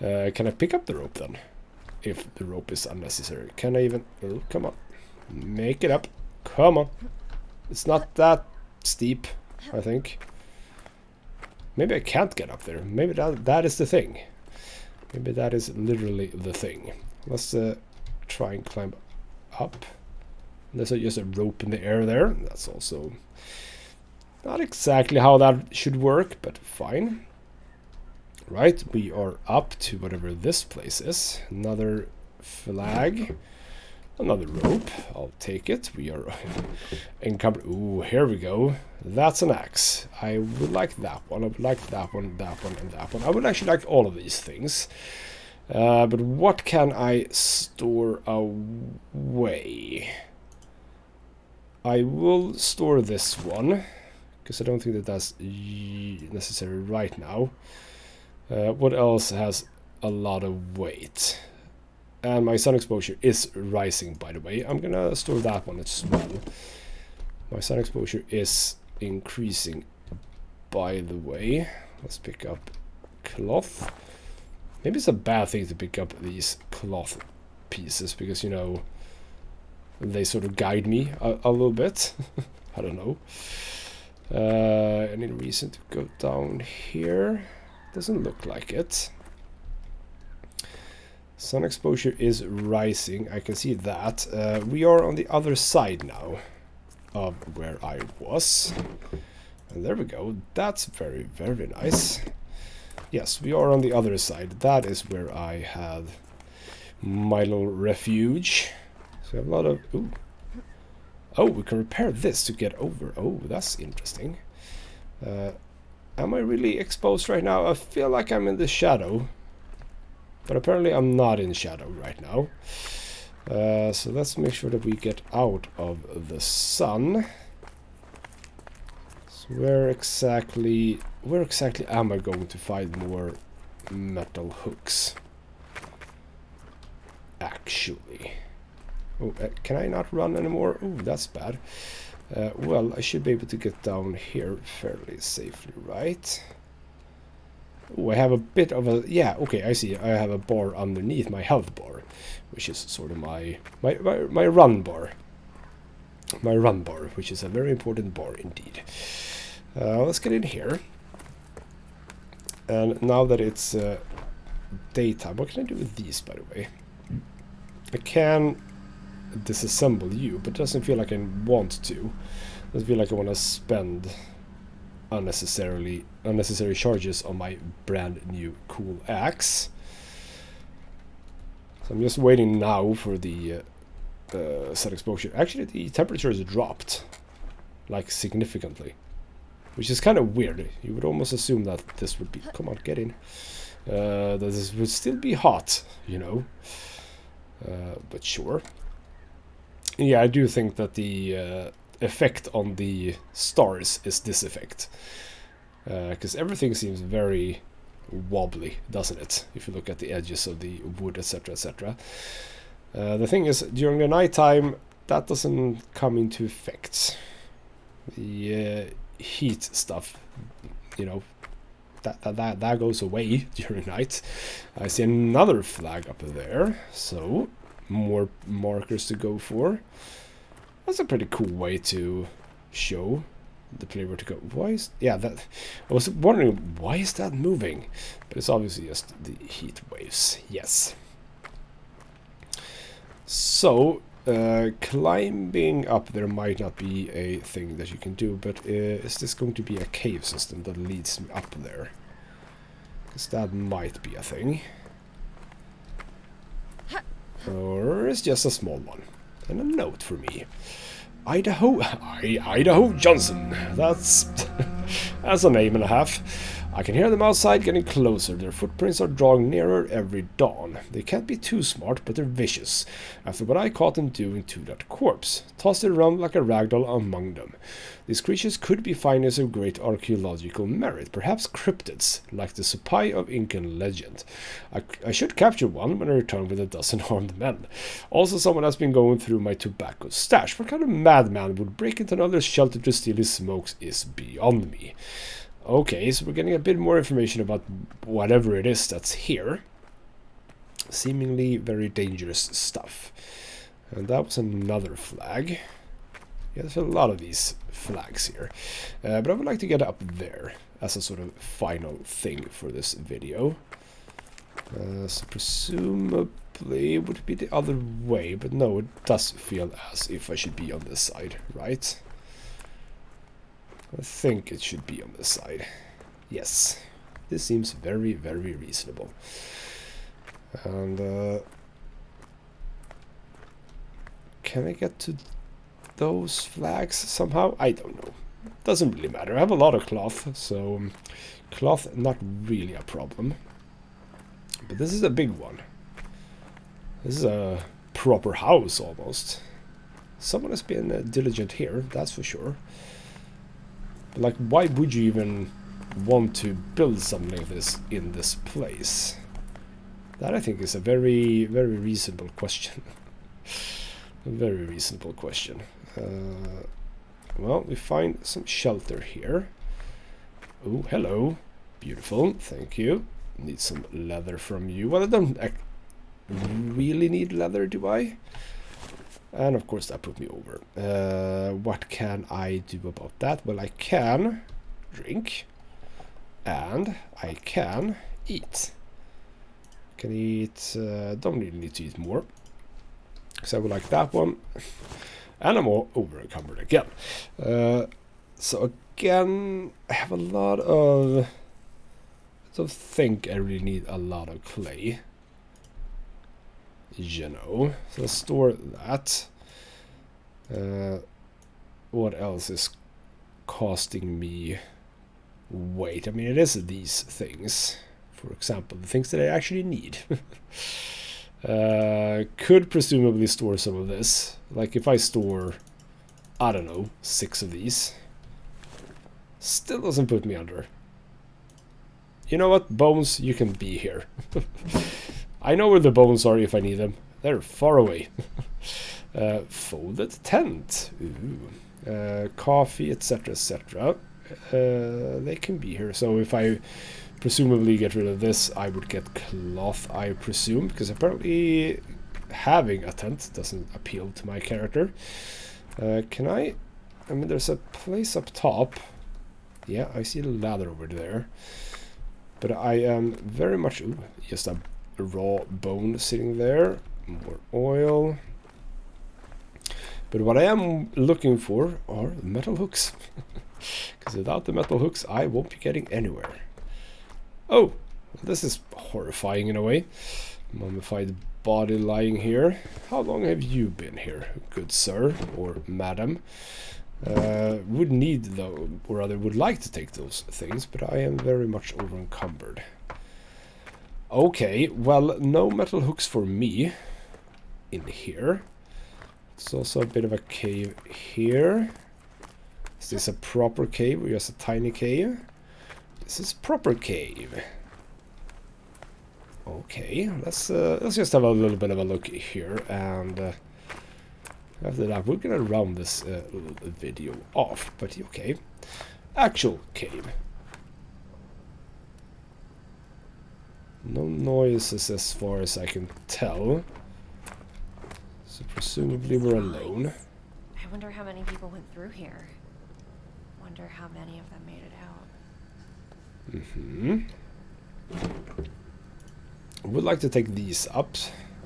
S1: Can I pick up the rope then? If the rope is unnecessary. Can I even... oh, come on. Make it up. Come on. It's not that steep, I think. Maybe I can't get up there. Maybe that is the thing. Maybe that is literally the thing. Let's try and climb up. There's just a rope in the air there. That's also... not exactly how that should work, but fine. Right, we are up to whatever this place is. Another flag. Another rope. I'll take it. We are encumbered. Ooh, here we go. That's an axe. I would like that one. I would like that one, that one, and that one. I would actually like all of these things. But what can I store away? I will store this one, because I don't think that that's necessary right now. What else has a lot of weight? And my sun exposure is rising, by the way. I'm gonna store that one as well. My sun exposure is increasing a by the way. Let's pick up cloth. Maybe it's a bad thing to pick up these cloth pieces because, you know, they sort of guide me a little bit. I don't know. Any reason to go down here? Doesn't look like it. Sun exposure is rising. I can see that. We are on the other side now of where I was. And there we go. That's very, very nice. Yes, we are on the other side. That is where I had my little refuge. So we have a lot of... Ooh. Oh, we can repair this to get over. Oh, that's interesting. Am I really exposed right now? I feel like I'm in the shadow. But apparently I'm not in shadow right now. So let's make sure that we get out of the sun. So where exactly am I going to find more metal hooks? Actually. Oh, can I not run anymore? Oh, that's bad. Well, I should be able to get down here fairly safely, right? Oh, I have a bit of a... Yeah, okay, I see. I have a bar underneath my health bar, which is sort of my run bar. My run bar, which is a very important bar indeed. Let's get in here. And now that it's daytime, what can I do with these, by the way? I can disassemble you, but it doesn't feel like I want to. It doesn't feel like I want to spend unnecessary charges on my brand new cool axe. So I'm just waiting now for the sun exposure. Actually, the temperature has dropped, like, significantly, which is kind of weird. You would almost assume that this would be... Come on, get in. That this would still be hot, you know. But sure. Yeah, I do think that the effect on the stars is this effect. Because everything seems very wobbly, doesn't it? If you look at the edges of the wood, etc., etc. The thing is, during the nighttime, that doesn't come into effect. The heat stuff, you know, that goes away during night. I see another flag up there, so more markers to go for. That's a pretty cool way to show the player where to go. Why is... Yeah, that... I was wondering, why is that moving? But it's obviously just the heat waves. Yes. So, climbing up there might not be a thing that you can do, but is this going to be a cave system that leads me up there? Because that might be a thing. Or it's just a small one. And a note for me. Idaho Johnson. That's that's a name and a half. I can hear them outside getting closer. Their footprints are drawing nearer every dawn. They can't be too smart, but they're vicious. After what I caught them doing to that corpse, tossed it around like a ragdoll among them. These creatures could be findings of great archaeological merit, perhaps cryptids, like the Supai of Incan legend. I should capture one when I return with a dozen armed men. Also, someone has been going through my tobacco stash. What kind of madman would break into another shelter to steal his smokes is beyond me. Okay, so we're getting a bit more information about whatever it is that's here. Seemingly very dangerous stuff. And that was another flag. Yeah, there's a lot of these flags here. But I would like to get up there as a sort of final thing for this video. So presumably it would be the other way, but no, it does feel as if I should be on this side, right? I think it should be on this side. Yes. This seems very, very reasonable. And can I get to those flags somehow? I don't know. Doesn't really matter. I have a lot of cloth, so cloth not really a problem. But this is a big one. This is a proper house almost. Someone has been diligent here, that's for sure. Like, why would you even want to build something like this in this place? That, I think, is a very, very reasonable question. A very reasonable question. Well, we find some shelter here. Oh, hello. Beautiful, thank you. Need some leather from you. Well, I don't really need leather, do I? And of course that put me over. What can I do about that? Well, I can drink. And I can eat. Can eat... don't really need to eat more. Because I would like that one. And I'm all over encumbered again. So again, I have a lot of... I don't think I really need a lot of clay. You know. So let's store that. What else is costing me weight? I mean, it is these things. For example, the things that I actually need. Could presumably store some of this. Like if I store, I don't know, 6 of these. Still doesn't put me under. You know what, bones, you can be here. I know where the bones are if I need them. They're far away. Folded tent. Ooh. Coffee, etc, etc. They can be here. So if I presumably get rid of this, I would get cloth, I presume, because apparently having a tent doesn't appeal to my character. Can I mean, there's a place up top. Yeah, I see the ladder over there. But I am very much... Ooh, just a raw bone sitting there. More oil. But what I am looking for are metal hooks. Because without the metal hooks, I won't be getting anywhere. Oh, this is horrifying in a way. Mummified body lying here. How long have you been here, good sir or madam? Would need though, or rather would like to take those things, but I am very much over encumbered. Okay, well, no metal hooks for me in here. It's also a bit of a cave here. Is this a proper cave or just a tiny cave? This is proper cave. Okay, let's just have a little bit of a look here, and after that we're gonna round this video off. But okay, actual cave. No noises as far as I can tell. So presumably we're alone.
S2: I wonder how many people went through here. Wonder how many of them made it out.
S1: Would like to take these up.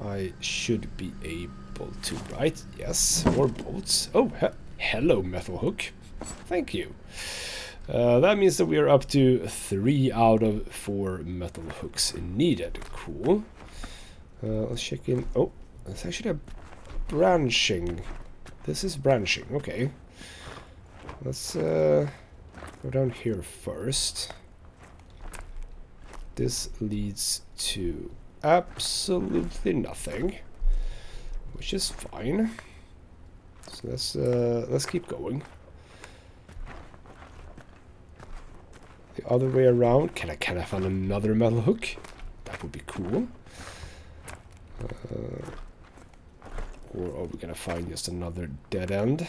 S1: I should be able to, right? Yes, more bolts. Oh, hello, metal hook. Thank you. That means that we are up to 3 out of 4 metal hooks needed. Cool. Let's check in. Oh, it's actually a branching. This is branching. Okay. Let's go down here first. This leads to absolutely nothing, which is fine. So let's keep going. The other way around. Can I find another metal hook? That would be cool. Or are we gonna find just another dead end?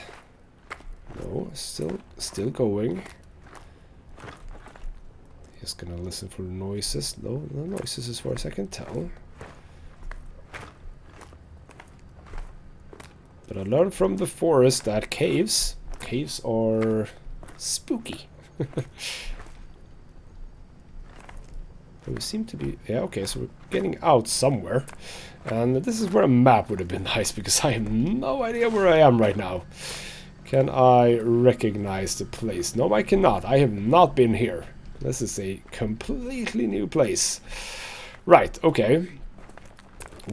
S1: No, still going. Just gonna listen for noises. No noises as far as I can tell. But I learned from the forest that caves are spooky. But we seem to be... Yeah, okay, so we're getting out somewhere. And this is where a map would have been nice, because I have no idea where I am right now. Can I recognize the place? No, I cannot. I have not been here. This is a completely new place. Right, okay.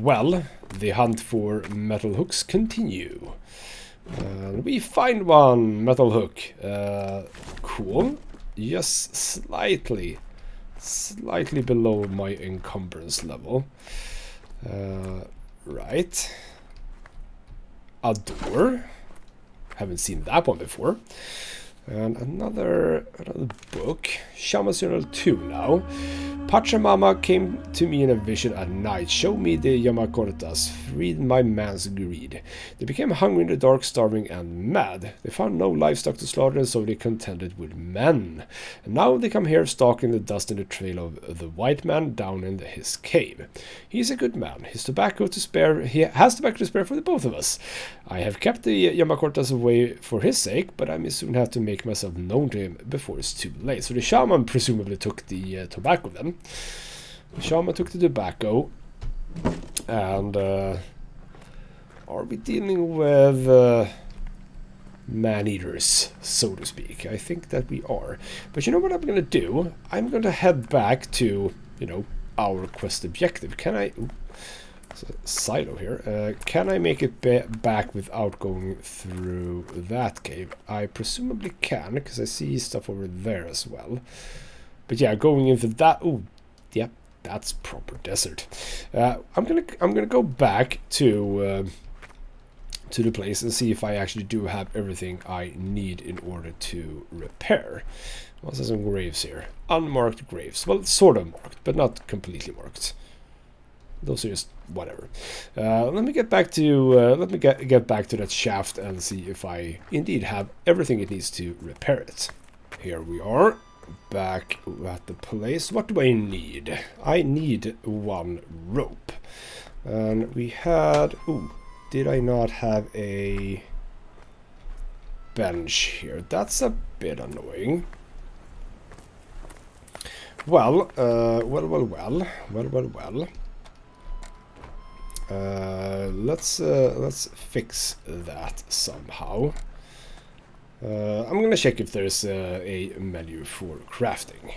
S1: Well, the hunt for metal hooks continue. We find one metal hook. Cool. Just slightly below my encumbrance level. Right. A door. Haven't seen that one before. And another book. Shaman's Journal 2 now. Pachamama came to me in a vision at night, showed me the Yamakortas, freed my man's greed. They became hungry in the dark, starving and mad. They found no livestock to slaughter, and so they contended with men. And now they come here, stalking the dust in the trail of the white man down in his cave. He's a good man. He has tobacco to spare for the both of us. I have kept the Yamakortas away for his sake, but I may soon have to make myself known to him before it's too late. So the shaman presumably took the tobacco then. The shaman took the tobacco, and are we dealing with man-eaters, so to speak? I think that we are. But you know what I'm going to do? I'm going to head back to, you know, our quest objective. Can I... Ooh, silo here. Can I make it back without going through that cave? I presumably can, because I see stuff over there as well. But yeah, going into that... Ooh, yeah, that's proper desert. I'm gonna go back to the place and see if I actually do have everything I need in order to repair. Well, there's some graves here. Unmarked graves. Well, sort of marked, but not completely marked. Those are just whatever. Let me get back to get back to that shaft and see if I indeed have everything it needs to repair it. Here we are. Back at the place. What do I need? I need one rope. And we had... Ooh, did I not have a bench here? That's a bit annoying. Well, let's fix that somehow. I'm gonna check if there's a menu for crafting.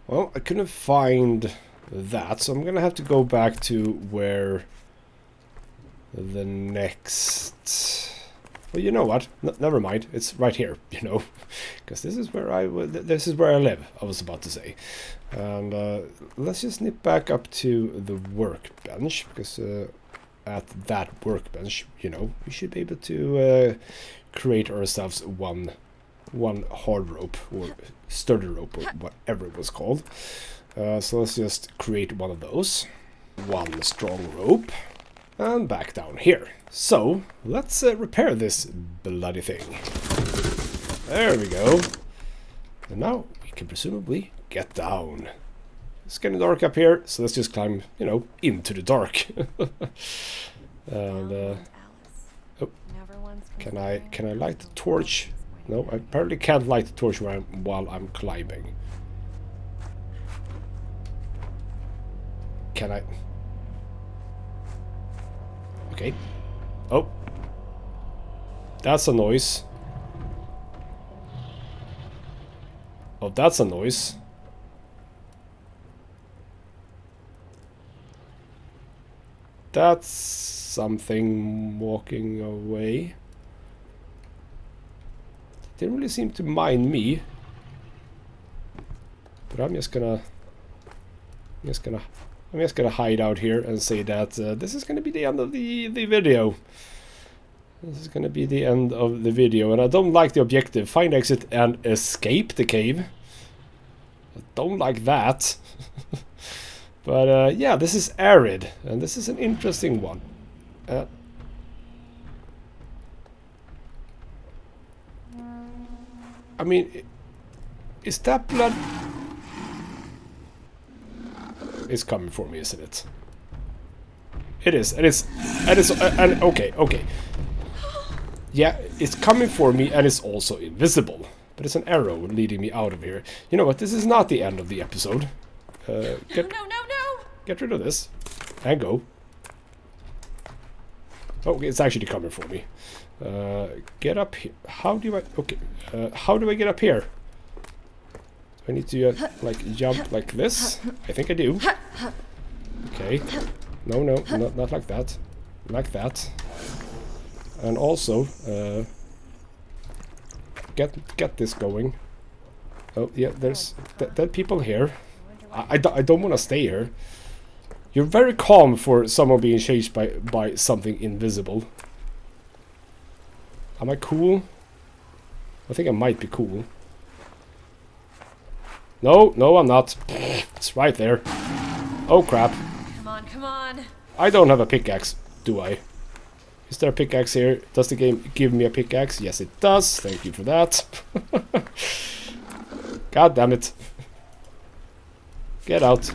S1: Well, I couldn't find that, so I'm gonna have to go back to where the next... Well, you know what? Never mind. It's right here, you know, because this is where I live. I was about to say, and let's just nip back up to the workbench, because at that workbench, you know, we should be able to create ourselves one hard rope or sturdy rope or whatever it was called. So let's just create one of those. One strong rope. And back down here. So, let's repair this bloody thing. There we go. And now we can presumably get down. It's getting dark up here, so let's just climb, you know, into the dark. And, oh, can I light the torch? No, I apparently can't light the torch while I'm climbing. Can I? Okay. Oh. That's a noise. Oh, that's a noise. That's something walking away. Didn't really seem to mind me. But I'm just gonna hide out here and say that this is gonna be the end of the video. This is gonna be the end of the video, and I don't like the objective. Find exit and escape the cave. I don't like that. But yeah, this is Arid, and this is an interesting one. I mean, is that blood... It's coming for me, isn't it? It is, and okay. Yeah, it's coming for me, and it's also invisible. But it's an arrow leading me out of here. You know what, this is not the end of the episode. No! Get rid of this. And go. Oh, it's actually coming for me. Get up here. How do I... Okay, how do I get up here? I need to, like, jump like this? I think I do. Okay. No, not like that. Like that. And also, get this going. Oh, yeah, there's dead people here. I don't want to stay here. You're very calm for someone being chased by something invisible. Am I cool? I think I might be cool. No, no, I'm not. It's right there. Oh, crap.
S2: Come on, come on.
S1: I don't have a pickaxe, do I? Is there a pickaxe here? Does the game give me a pickaxe? Yes, it does. Thank you for that. God damn it. Get out.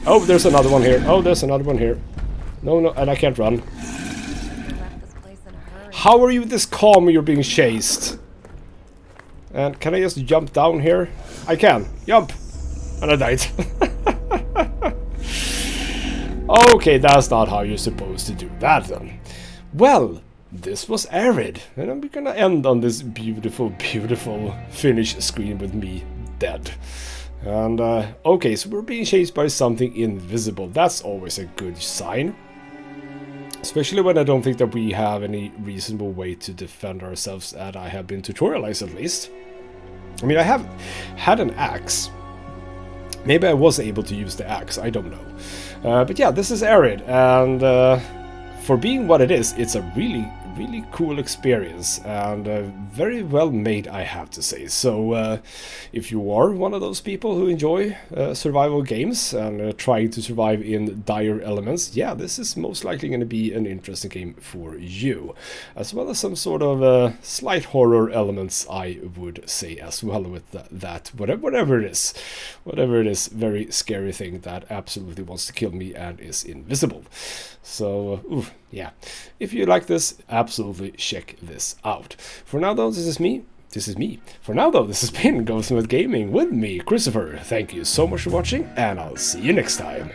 S1: Oh, there's another one here. Oh, there's another one here. No, no, and I can't run.
S2: Left this place in a hurry.
S1: How are you this calm when you're being chased? And can I just jump down here? I can. Jump. And I died. Okay, that's not how you're supposed to do that then. Well, this was Arid. And I'm gonna end on this beautiful, beautiful finish screen with me dead. And, okay, so we're being chased by something invisible. That's always a good sign. Especially when I don't think that we have any reasonable way to defend ourselves, that I have been tutorialized at least. I mean, I have had an axe. Maybe I was able to use the axe, I don't know. But yeah, this is Arid, and for being what it is, it's a really, really cool experience, and very well made, I have to say. So if you are one of those people who enjoy survival games and trying to survive in dire elements, yeah, this is most likely going to be an interesting game for you, as well as some sort of slight horror elements, I would say, as well, with that whatever it is, very scary thing that absolutely wants to kill me and is invisible. So yeah, if you like this, absolutely check this out. For now though, this is me. For now though, this has been Go Smith Gaming with me, Christopher. Thank you so much for watching, and I'll see you next time.